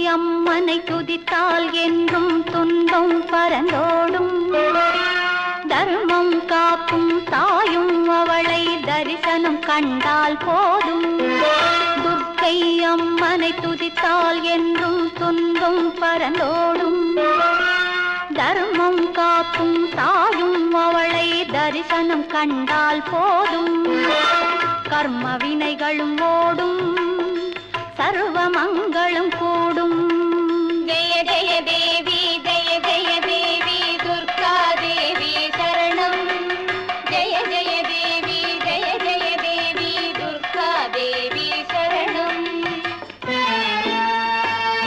அம்மனை துதித்தால் என்றும் துன்பம் பறந்தோடும். தர்மம் காக்கும் தாயும் அவளை தரிசனம் கண்டால் போதும். துர்க்கை அம்மனை துதித்தால் என்றும் துன்பம் பறந்தோடும். தர்மம் காக்கும் தாயும் அவளை தரிசனம் கண்டால் போதும். கர்ம வினைகளும் ஓடும், சர்வ மங்களும் கூடும்.